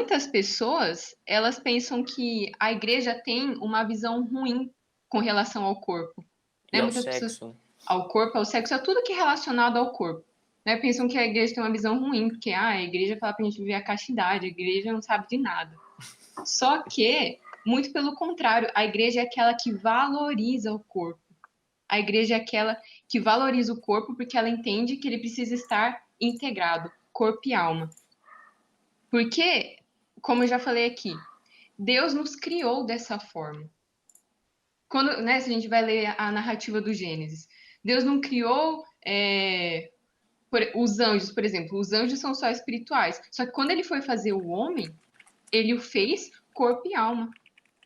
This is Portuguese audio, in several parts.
muitas pessoas, elas pensam que a igreja tem uma visão ruim com relação ao corpo, E né? ao Muitas pessoas, sexo, né? ao corpo, ao sexo, a tudo que é relacionado ao corpo, né? Pensam que a igreja tem uma visão ruim, porque a igreja fala pra gente viver a castidade, a igreja não sabe de nada. Só que, muito pelo contrário, a igreja é aquela que valoriza o corpo. A igreja é aquela que valoriza o corpo porque ela entende que ele precisa estar integrado, corpo e alma. Porque, como eu já falei aqui, Deus nos criou dessa forma. Quando, né, se a gente vai ler a narrativa do Gênesis, Deus não criou os anjos, por exemplo. Os anjos são só espirituais. Só que quando ele foi fazer o homem, ele o fez corpo e alma.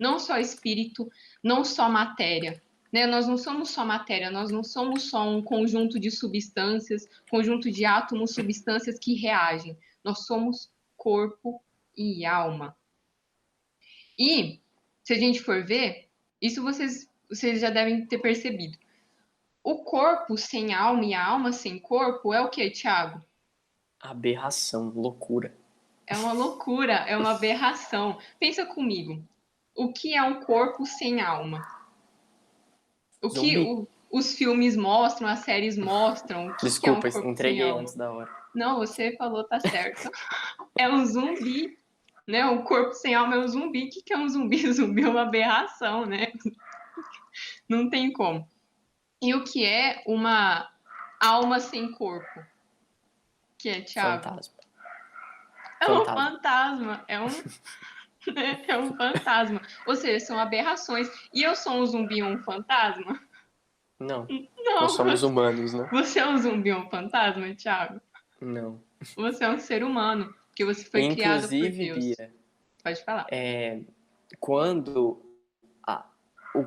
Não só espírito, não só matéria. Né? Nós não somos só matéria, nós não somos só um conjunto de substâncias, conjunto de átomos, substâncias que reagem. Nós somos corpo e alma. E, se a gente for ver, isso vocês já devem ter percebido. O corpo sem alma e a alma sem corpo é o que, Thiago? Aberração, loucura. É uma loucura, é uma aberração. Pensa comigo. O que é um corpo sem alma? O que Zumbi. os filmes mostram, as séries mostram, o que é um Desculpa, corpo sem entreguei alma? antes da hora. Não, você falou, tá certo. É um zumbi, né? Um corpo sem alma é um zumbi. O que é um zumbi? Zumbi é uma aberração, né? Não tem como. E o que é uma alma sem corpo? Que é, Thiago? Fantasma. É um Fantasma. fantasma, é um fantasma. Ou seja, são aberrações. E eu sou um zumbi ou um fantasma? Não. Nós Não, somos humanos, né? você é um zumbi ou um fantasma, Thiago? Não. Você é um ser humano, porque você foi criado por Inclusive, Deus. Bia, Pode falar. quando a, o-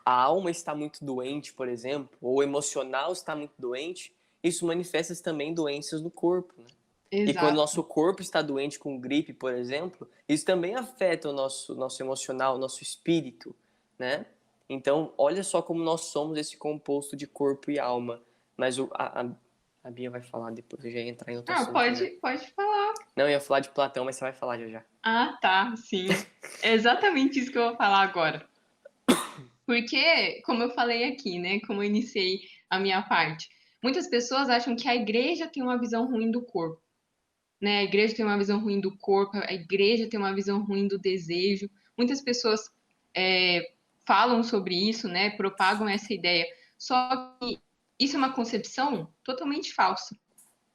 a alma está muito doente, por exemplo, ou o emocional está muito doente, isso manifesta também doenças no corpo, né? E quando o Exato. nosso corpo está doente com gripe, por exemplo, isso também afeta o nosso emocional, o nosso espírito, né? Então, olha só como nós somos esse composto de corpo e alma. Mas a Bia vai falar depois, eu já ia entrar em outro Ah, assunto já. pode falar. Não, eu ia falar de Platão, mas você vai falar já já. Ah, tá, sim. É exatamente isso que eu vou falar agora. Porque, como eu falei aqui, né, como eu iniciei a minha parte, muitas pessoas acham que a igreja tem uma visão ruim do corpo, né? A igreja tem uma visão ruim do corpo, a igreja tem uma visão ruim do desejo. Muitas pessoas falam sobre isso, né? Propagam essa ideia. Só que isso é uma concepção totalmente falsa.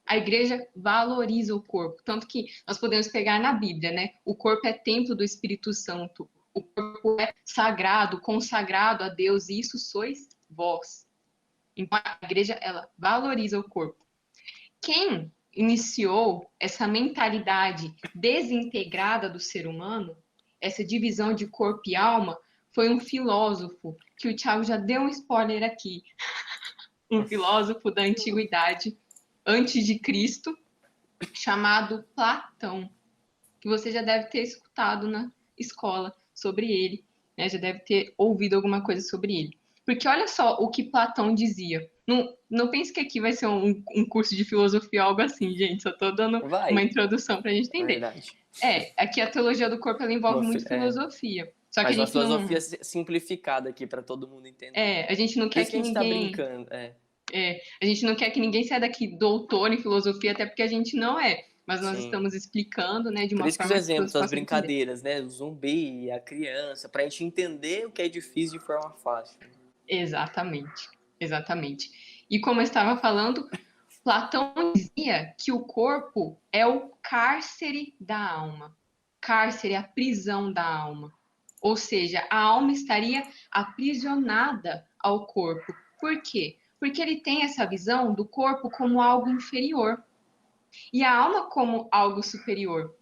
A igreja valoriza o corpo, tanto que nós podemos pegar na Bíblia, né? O corpo é templo do Espírito Santo, o corpo é sagrado, consagrado a Deus, e isso sois vós. Então a igreja ela valoriza o corpo. Quem iniciou essa mentalidade desintegrada do ser humano, essa divisão de corpo e alma, foi um filósofo, que o Thiago já deu um spoiler aqui, um filósofo da antiguidade, antes de Cristo, chamado Platão, que você já deve ter escutado na escola sobre ele, né? Já deve ter ouvido alguma coisa sobre ele. Porque olha só o que Platão dizia. Não pense que aqui vai ser um curso de filosofia ou algo assim, gente. Só estou dando uma Vai, introdução para a gente entender. verdade. Aqui a teologia do corpo ela envolve Uma, muito é, filosofia. Só que a mas uma gente não. filosofia simplificada aqui para todo mundo entender. A gente não Por quer isso que que a gente tá ninguém. brincando. A gente não quer que ninguém saia daqui doutor em filosofia, até porque a gente não é. Mas nós Sim. estamos explicando, né, de Por uma isso que os forma que todos exemplos, as possam entender. brincadeiras, né? O zumbi, a criança, pra gente entender o que é difícil de forma fácil. Exatamente, exatamente. E como eu estava falando, Platão dizia que o corpo é o cárcere da alma. Cárcere, a prisão da alma. Ou seja, a alma estaria aprisionada ao corpo. Por quê? Porque ele tem essa visão do corpo como algo inferior e a alma como algo superior.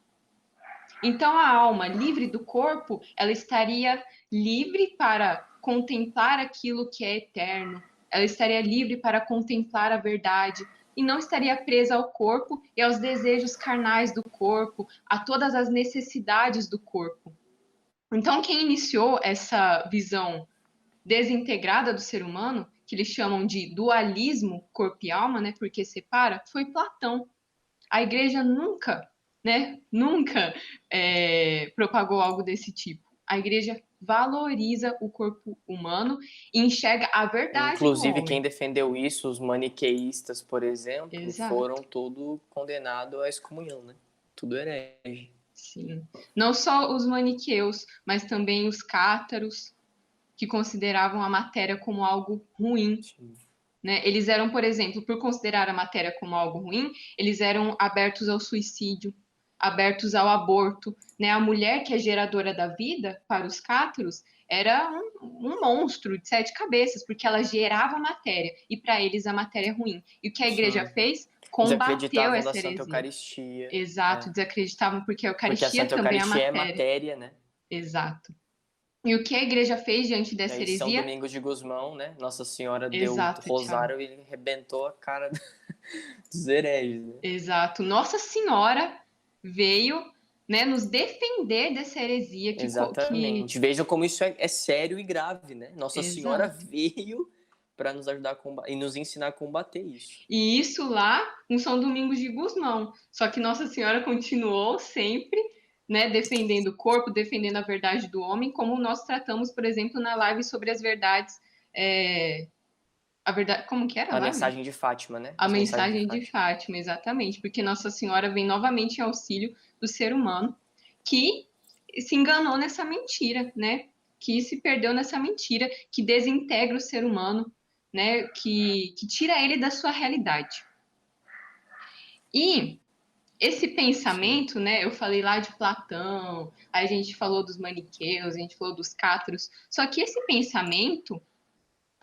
Então, a alma livre do corpo, ela estaria livre para contemplar aquilo que é eterno, ela estaria livre para contemplar a verdade e não estaria presa ao corpo e aos desejos carnais do corpo, a todas as necessidades do corpo. Então, quem iniciou essa visão desintegrada do ser humano, que eles chamam de dualismo corpo e alma, né, porque separa, foi Platão. A igreja nunca, né? Nunca propagou algo desse tipo. A igreja valoriza o corpo humano e enxerga a verdade no Inclusive, quem homem. defendeu isso, os maniqueístas, por exemplo, Exato. foram tudo condenados à excomunhão, né? Tudo herege. Sim. Não só os maniqueus, mas também os cátaros, que consideravam a matéria como algo ruim, Sim. né? Eles eram, por exemplo, por considerar a matéria como algo ruim, eles eram abertos ao suicídio, abertos ao aborto, né? A mulher que é geradora da vida, para os cátaros, era um monstro de 7 cabeças, porque ela gerava matéria, e para eles a matéria é ruim. E o que a igreja Sim. fez? Combateu Desacreditavam da essa Santa heresia. Eucaristia. Exato, É. desacreditavam porque a Porque a Eucaristia Santa também é Eucaristia é matéria. matéria, né? Exato. E o que a igreja fez diante E dessa aí, São heresia? Domingos de Gusmão, né? Nossa Senhora deu o Exato, Thiago. rosário e arrebentou a cara dos hereges, né? Exato. Nossa Senhora veio, né, nos defender dessa heresia que... Exatamente. Vejam como isso é sério e grave, né? Nossa Senhora Exato. veio para nos ajudar a combater, e nos ensinar a combater isso. E isso lá em São Domingos de Gusmão. Só que Nossa Senhora continuou sempre, né, defendendo o corpo, defendendo a verdade do homem, como nós tratamos, por exemplo, na live sobre as verdades. A verdade, como que era a A live? mensagem de Fátima, né? A As mensagens de mensagem de Fátima. Fátima, exatamente, porque Nossa Senhora vem novamente em auxílio do ser humano que se enganou nessa mentira, né? Que se perdeu nessa mentira, que desintegra o ser humano, né? Que tira ele da sua realidade. E esse Sim. pensamento, né? Eu falei lá de Platão, aí a gente falou dos maniqueus, a gente falou dos cátaros, só que esse pensamento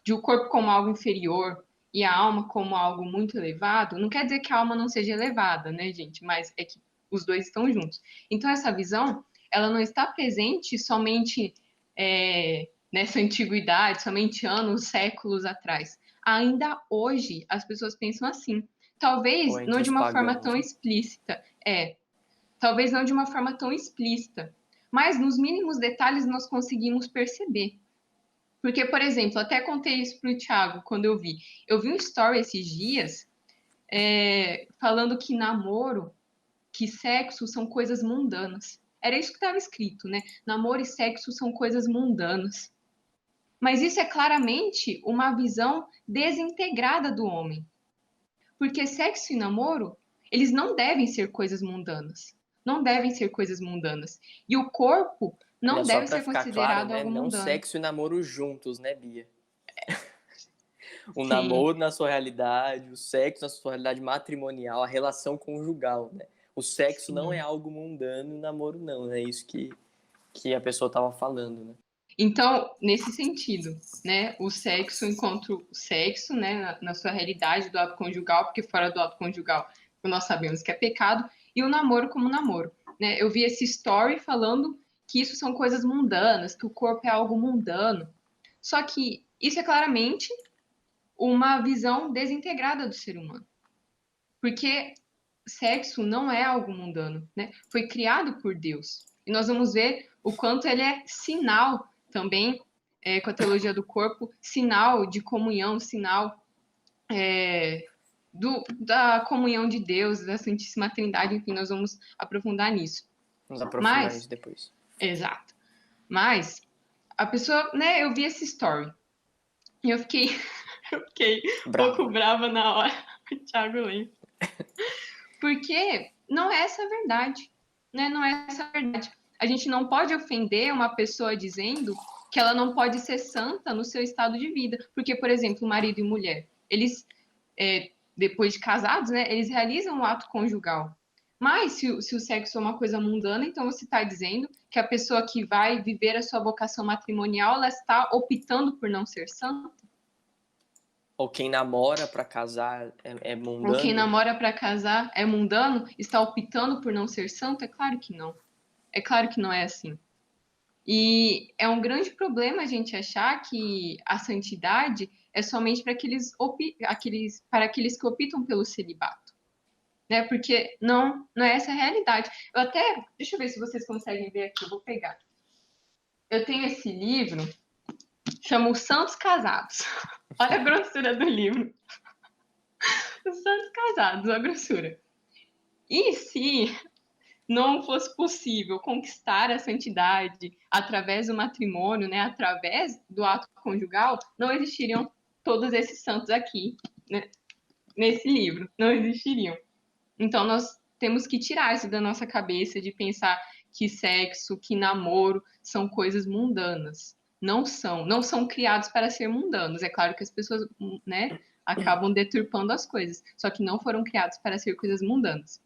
de o corpo como algo inferior e a alma como algo muito elevado, não quer dizer que a alma não seja elevada, né, gente? Mas é que os dois estão juntos. Então, essa visão, ela não está presente somente nessa antiguidade, somente anos, séculos atrás. Ainda hoje, as pessoas pensam assim. Ou Talvez não entre de os uma forma pagãos, tão né? explícita, talvez não de uma forma tão explícita, mas nos mínimos detalhes nós conseguimos perceber. Porque, por exemplo, até contei isso pro Thiago quando eu vi. Eu vi um story esses dias falando que namoro, que sexo são coisas mundanas. Era isso que estava escrito, né? Namoro e sexo são coisas mundanas. Mas isso é claramente uma visão desintegrada do homem. Porque sexo e namoro, eles não devem ser coisas mundanas. Não devem ser coisas mundanas. E o corpo não Aliás, só deve para ser ficar claro, considerado né? algo Não mundano. sexo e namoro juntos, né, Bia? O Sim, namoro na sua realidade, o sexo na sua realidade matrimonial, a relação conjugal, né? O sexo não é sim. algo mundano e o namoro não, é isso que a pessoa estava falando, né? Então, nesse sentido, né, o sexo enquanto sexo, né, na sua realidade do ato conjugal, porque fora do ato conjugal nós sabemos que é pecado, e o namoro como namoro, né? Eu vi esse story falando que isso são coisas mundanas, que o corpo é algo mundano. Só que isso é claramente uma visão desintegrada do ser humano, porque sexo não é algo mundano, né? Foi criado por Deus. E nós vamos ver o quanto ele é sinal também, com a teologia do corpo, sinal de comunhão, sinal da comunhão de Deus, da Santíssima Trindade, enfim, nós vamos aprofundar nisso. Vamos aprofundar Mas, nisso depois. exato. Mas, a pessoa, né, eu vi essa story. E eu fiquei um pouco Brava. brava na hora, o Thiago lembra. Porque não é essa a verdade, né? Não é essa a verdade. A gente não pode ofender uma pessoa dizendo que ela não pode ser santa no seu estado de vida. Porque, por exemplo, marido e mulher, eles, depois de casados, né, eles realizam o ato conjugal. Mas se o sexo é uma coisa mundana, então você está dizendo que a pessoa que vai viver a sua vocação matrimonial, ela está optando por não ser santa? Ou quem namora para casar é Ou quem mundano? namora para casar é mundano? Está optando por não ser santo? É claro que não. É claro que não é assim. E é um grande problema a gente achar que a santidade é somente para aqueles que optam pelo celibato, né? Porque não é essa a realidade. Deixa eu ver se vocês conseguem ver aqui, eu vou pegar. Eu tenho esse livro, chama Os Santos Casados. Olha a grossura do livro. Os Santos Casados, a grossura. E se não fosse possível conquistar a santidade através do matrimônio, né, através do ato conjugal, não existiriam todos esses santos aqui, né, nesse livro, não existiriam. Então, nós temos que tirar isso da nossa cabeça de pensar que sexo, que namoro são coisas mundanas. Não são criados para ser mundanos. É claro que as pessoas, né, acabam deturpando as coisas, só que não foram criados para ser coisas mundanas.